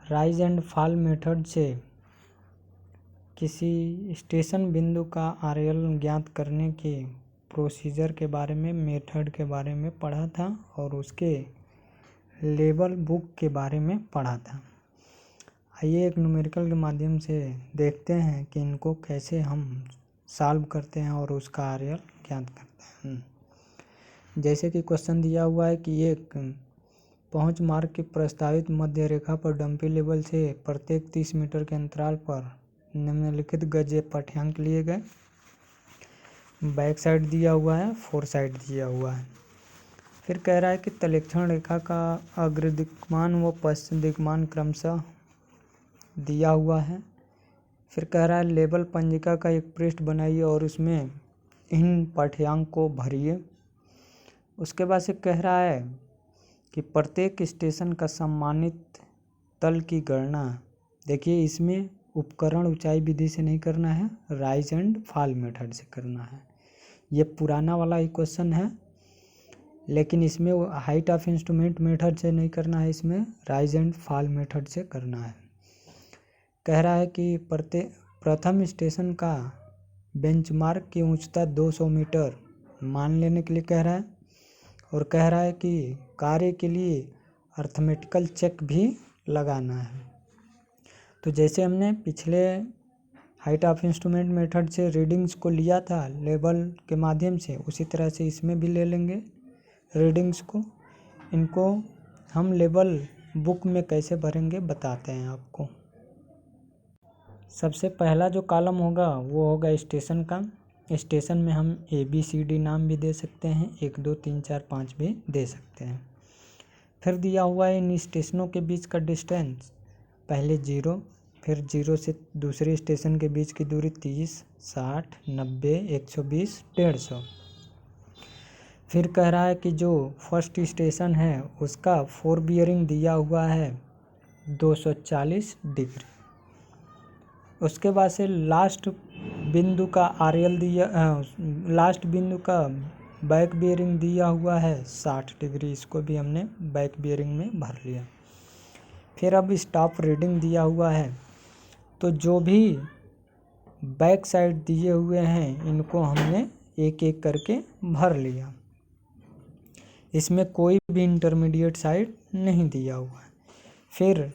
Rise and fall method से किसी station बिंदु का आरएल ज्ञात करने के प्रोसीजर के बारे में, मेथड के बारे में पढ़ा था और उसके लेवल बुक के बारे में पढ़ा था। आइए एक न्यूमेरिकल के माध्यम से देखते हैं कि इनको कैसे हम सॉल्व करते हैं और उसका आरएल ज्ञात करते हैं। जैसे कि क्वेश्चन दिया हुआ है कि एक पहुंच मार्ग की प्रस्तावित मध्य रेखा पर डंपी लेवल से प्रत्येक 30 मीटर के अंतराल पर निम्नलिखित गज पाठ्यांक लिए गए। बैक साइड दिया हुआ है, फोर साइड दिया हुआ है। फिर कह रहा है कि तलक्षण रेखा का अग्रदिक्मान व पश्चिम दिक्मान क्रमशः दिया हुआ है। फिर कह रहा है लेवल पंजिका का एक पृष्ठ बनाइए और उसमें इन पाठ्यांक को भरिए। उसके बाद से कह रहा है कि प्रत्येक स्टेशन का सम्मानित तल की गणना, देखिए इसमें उपकरण ऊंचाई विधि से नहीं करना है, राइज एंड फॉल मेथड से करना है। ये पुराना वाला ही क्वेश्चन है, लेकिन इसमें हाइट ऑफ इंस्ट्रूमेंट मेथड से नहीं करना है, इसमें राइज एंड फॉल मेथड से करना है। कह रहा है कि प्रथम स्टेशन का बेंचमार्क की उच्चता 200 मीटर मान लेने के लिए कह रहा है और कह रहा है कि कार्य के लिए अर्थमेटिकल चेक भी लगाना है। तो जैसे हमने पिछले हाइट ऑफ इंस्ट्रूमेंट मेथड से रीडिंग्स को लिया था लेवल के माध्यम से, उसी तरह से इसमें भी ले लेंगे रीडिंग्स को। इनको हम लेवल बुक में कैसे भरेंगे बताते हैं आपको। सबसे पहला जो कॉलम होगा वो होगा स्टेशन का। स्टेशन में हम ABCD नाम भी दे सकते हैं, 1 2 3 4 5 भी दे सकते हैं। फिर दिया हुआ है इन स्टेशनों के बीच का डिस्टेंस, पहले 0, फिर 0 से दूसरे स्टेशन के बीच की दूरी 30, 60, 90, 120, 150। फिर कह रहा है कि जो फर्स्ट स्टेशन है उसका फोर बियरिंग दिया हुआ है 240 डिग्री। उसके बाद से लास्ट बिंदु का आरएल दिया, लास्ट बिंदु का बैक बियरिंग दिया हुआ है 60 डिग्री। इसको भी हमने बैक बियरिंग में भर लिया। फिर अब स्टॉप रीडिंग दिया हुआ है, तो जो भी बैक साइड दिए हुए हैं इनको हमने एक एक करके भर लिया। इसमें कोई भी इंटरमीडिएट साइड नहीं दिया हुआ है। फिर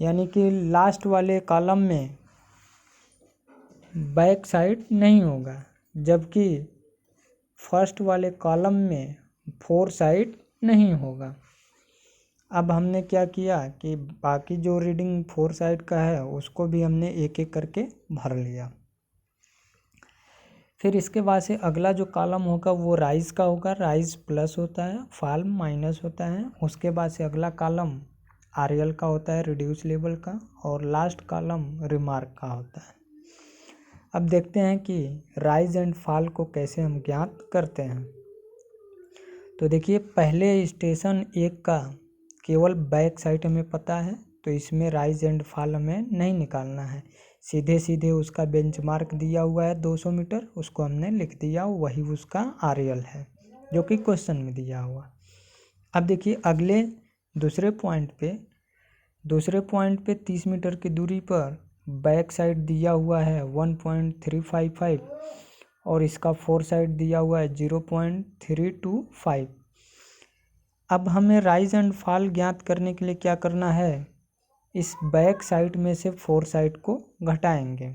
यानी कि लास्ट वाले कॉलम में बैक साइड नहीं होगा, जबकि फर्स्ट वाले कॉलम में फोर साइड नहीं होगा। अब हमने क्या किया कि बाकी जो रीडिंग फोर साइड का है उसको भी हमने एक एक करके भर लिया। फिर इसके बाद से अगला जो कॉलम होगा वो राइज का होगा। राइज प्लस होता है, फॉल माइनस होता है। उसके बाद से अगला कॉलम आरएल का होता है, रिड्यूस लेवल का, और लास्ट कॉलम रिमार्क का होता है। अब देखते हैं कि राइज एंड फॉल को कैसे हम ज्ञात करते हैं। तो देखिए पहले स्टेशन 1 का केवल बैक साइड हमें पता है, तो इसमें राइज एंड फॉल हमें नहीं निकालना है। सीधे सीधे उसका बेंचमार्क दिया हुआ है 200 मीटर, उसको हमने लिख दिया, वही उसका आरएल है जो कि क्वेश्चन में दिया हुआ। अब देखिए अगले दूसरे पॉइंट पे 30 मीटर की दूरी पर बैक साइड दिया हुआ है 1.355 और इसका फोर साइड दिया हुआ है 0.325। अब हमें राइज एंड फॉल ज्ञात करने के लिए क्या करना है, इस बैक साइड में से फोर साइड को घटाएंगे।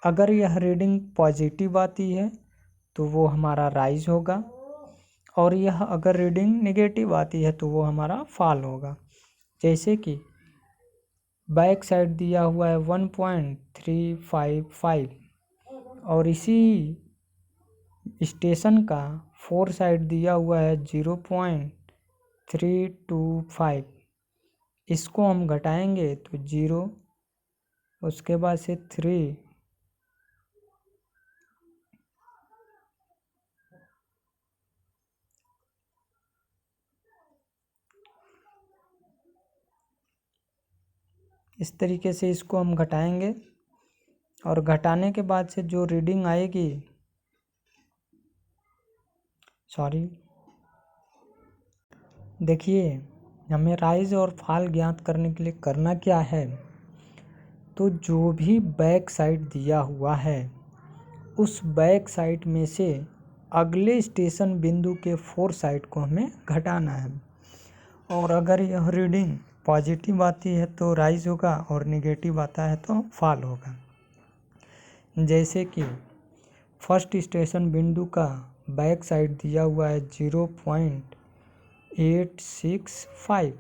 अगर यह रीडिंग पॉजिटिव आती है तो वो हमारा राइज होगा, और यह अगर रीडिंग नेगेटिव आती है तो वो हमारा फॉल होगा। जैसे कि बैक साइड दिया हुआ है 1.355 और इसी स्टेशन का फोर साइड दिया हुआ है 0.325। इसको हम घटाएंगे तो 0, उसके बाद से 3, इस तरीके से इसको हम घटाएंगे। और घटाने के बाद से जो रीडिंग आएगी, देखिए हमें राइज और फॉल ज्ञात करने के लिए करना क्या है, तो जो भी बैक साइड दिया हुआ है उस बैक साइड में से अगले स्टेशन बिंदु के फोर साइड को हमें घटाना है। और अगर यह रीडिंग पॉजिटिव आती है तो राइज होगा और निगेटिव आता है तो फॉल होगा। जैसे कि फर्स्ट स्टेशन बिंदु का बैक साइड दिया हुआ है 0.865।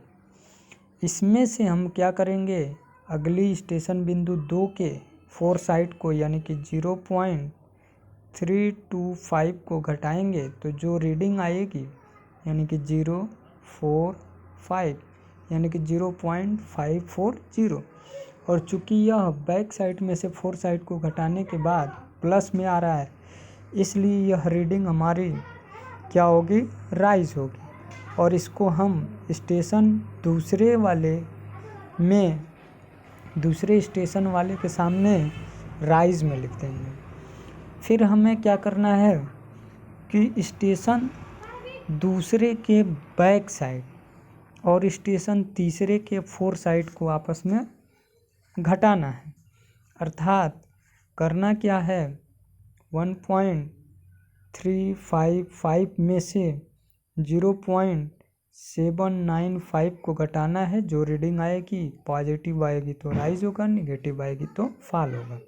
इसमें से हम क्या करेंगे, अगली स्टेशन बिंदु 2 के फोर साइड को यानी कि 0.325 को घटाएंगे तो जो रीडिंग आएगी यानी कि 045 यानी कि 0.540। और चूंकि यह बैक साइड में से फोर साइड को घटाने के बाद प्लस में आ रहा है, इसलिए यह रीडिंग हमारी क्या होगी, राइज होगी। और इसको हम स्टेशन दूसरे स्टेशन वाले के सामने राइज में लिख देंगे। फिर हमें क्या करना है कि स्टेशन दूसरे के बैक साइड और स्टेशन तीसरे के फोर साइड को आपस में घटाना है। अर्थात करना क्या है, 1.355 में से 0.795 को घटाना है। जो रीडिंग आएगी पॉजिटिव आएगी तो राइज होगा, निगेटिव आएगी तो फॉल होगा।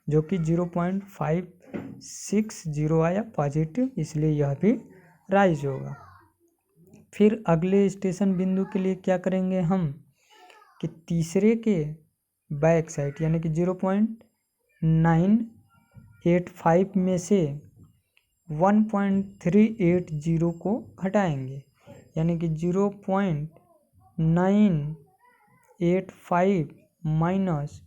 जो कि 0.560 आया पॉजिटिव, इसलिए यह भी राइज होगा। फिर अगले स्टेशन बिंदु के लिए क्या करेंगे हम कि तीसरे के बैक साइड यानी कि 0.985 में से 1.380 को घटाएंगे यानी कि 0.985 माइनस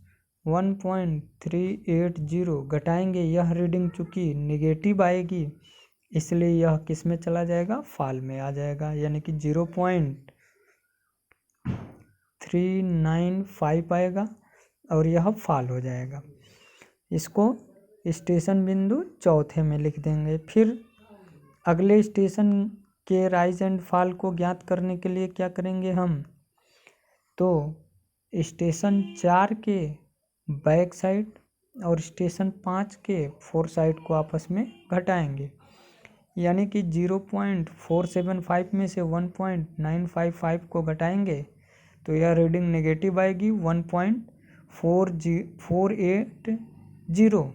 1.380 घटाएंगे। यह रीडिंग चूँकि निगेटिव आएगी इसलिए यह किस में चला जाएगा, फॉल में आ जाएगा यानी कि 0.395 आएगा और यह फॉल हो जाएगा। इसको स्टेशन बिंदु चौथे में लिख देंगे। फिर अगले स्टेशन के राइज एंड फॉल को ज्ञात करने के लिए क्या करेंगे हम, तो स्टेशन 4 के बैक साइड और स्टेशन 5 के फोर साइड को आपस में घटाएंगे यानी कि 0.475 में से 1.955 को घटाएंगे तो यह रीडिंग नेगेटिव आएगी 1.480,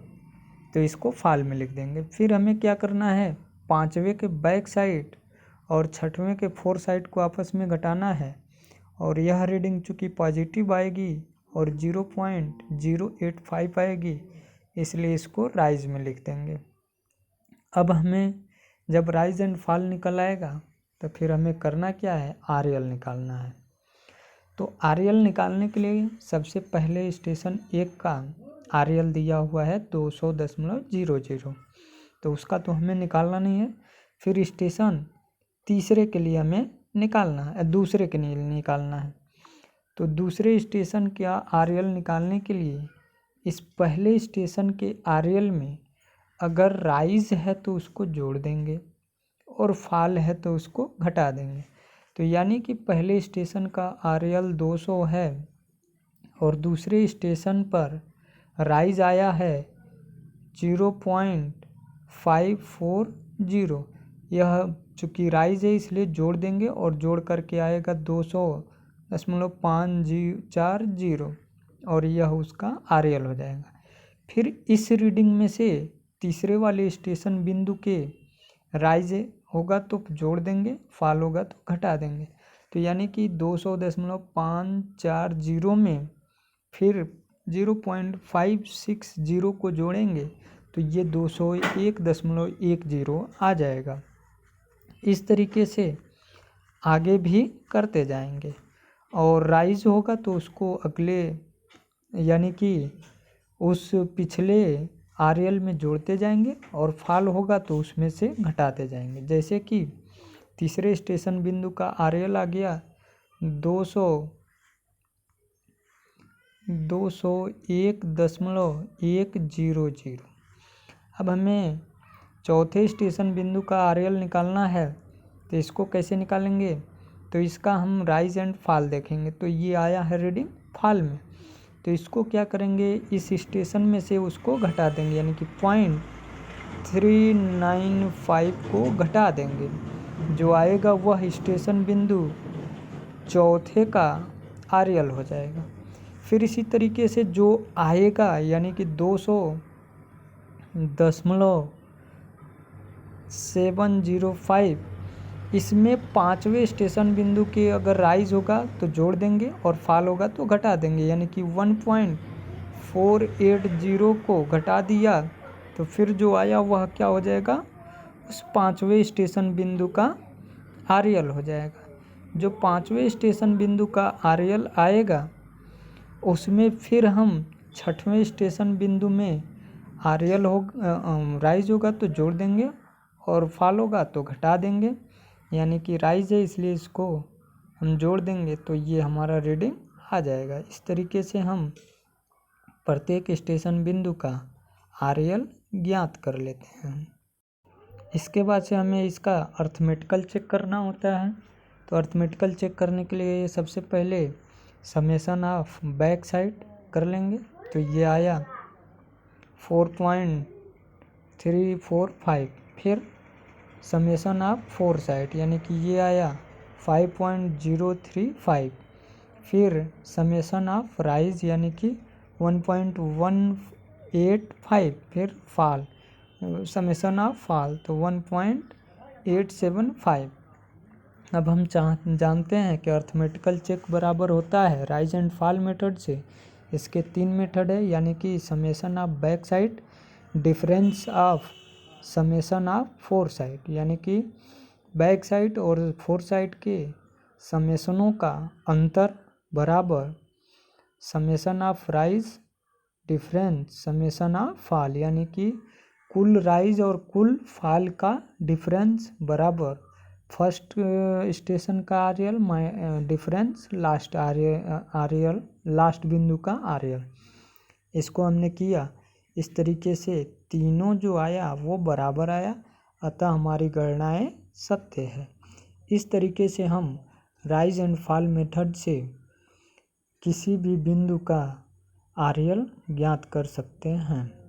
तो इसको फॉल में लिख देंगे। फिर हमें क्या करना है, पांचवें के बैक साइड और छठवें के फोर साइड को आपस में घटाना है और यह रीडिंग चूँकि पॉजिटिव आएगी और 0.085 आएगी इसलिए इसको राइज में लिख देंगे। अब हमें जब राइज एंड फॉल निकल आएगा तो फिर हमें करना क्या है, आरएल निकालना है। तो आरएल निकालने के लिए सबसे पहले स्टेशन 1 का आरएल दिया हुआ है 200.00, तो उसका तो हमें निकालना नहीं है। फिर स्टेशन तीसरे के लिए हमें निकालना है, दूसरे के लिए निकालना है। तो दूसरे स्टेशन का आरएल निकालने के लिए इस पहले स्टेशन के आरएल में अगर राइज है तो उसको जोड़ देंगे और फॉल है तो उसको घटा देंगे। तो यानी कि पहले स्टेशन का आरएल 200 है और दूसरे स्टेशन पर राइज आया है 0.540। यह चूँकि राइज है इसलिए जोड़ देंगे और जोड़ करके आएगा 200.540 और यह उसका आरएल हो जाएगा। फिर इस रीडिंग में से तीसरे वाले स्टेशन बिंदु के राइज होगा तो जोड़ देंगे, फॉल होगा तो घटा देंगे। तो यानी कि 200.540 में फिर 0.560 को जोड़ेंगे तो ये 201.10 आ जाएगा। इस तरीके से आगे भी करते जाएंगे और राइज होगा तो उसको अगले यानी कि उस पिछले आरएल में जोड़ते जाएंगे और फॉल होगा तो उसमें से घटाते जाएंगे। जैसे कि तीसरे स्टेशन बिंदु का आरएल आ गया 201.100। अब हमें चौथे स्टेशन बिंदु का आरएल निकालना है तो इसको कैसे निकालेंगे, तो इसका हम राइज एंड फॉल देखेंगे। तो ये आया है रीडिंग फॉल में, तो इसको क्या करेंगे, इस स्टेशन में से उसको घटा देंगे, यानी कि 0.395 को घटा देंगे। जो आएगा वह स्टेशन बिंदु चौथे का आरएल हो जाएगा। फिर इसी तरीके से जो आएगा यानी कि 200.705, इसमें 5वें स्टेशन बिंदु के अगर राइज होगा तो जोड़ देंगे और फॉल होगा तो घटा देंगे, यानी कि 1.480 को घटा दिया तो फिर जो आया वह क्या हो जाएगा, उस 5वें स्टेशन बिंदु का आरएल हो जाएगा। जो 5वें स्टेशन बिंदु का आरएल आएगा उसमें फिर हम 6वें स्टेशन बिंदु में आरएल हो राइज होगा तो जोड़ देंगे और फॉल होगा तो घटा देंगे, यानी कि राइज है इसलिए इसको हम जोड़ देंगे तो ये हमारा रीडिंग आ जाएगा। इस तरीके से हम प्रत्येक स्टेशन बिंदु का आरएल ज्ञात कर लेते हैं। इसके बाद से हमें इसका अर्थमेटिकल चेक करना होता है। तो अर्थमेटिकल चेक करने के लिए सबसे पहले समेशन ऑफ बैक साइड कर लेंगे। तो ये आया 4.345, फिर समेशन ऑफ फोर साइड यानी कि ये आया 5.035, फिर समेशन ऑफ राइज यानी कि 1.185, फिर फॉल समेशन ऑफ फॉल तो 1.875। अब हम जानते हैं कि अर्थमेटिकल चेक बराबर होता है राइज एंड फॉल मेथड से। इसके 3 मेथड है, यानी कि summation of back side, difference of summation of four side, यानी कि बैक साइड और फोर साइड के समेशनों का अंतर बराबर summation of rise difference summation of fall, यानी कि कुल राइज और कुल फॉल का डिफरेंस बराबर फर्स्ट स्टेशन का RL difference last RL last बिंदु का आरएल। इसको हमने किया इस तरीके से, तीनों जो आया वो बराबर आया, अतः हमारी गणनाएं सत्य है। इस तरीके से हम राइज एंड फॉल मेथड से किसी भी बिंदु का आरएल ज्ञात कर सकते हैं।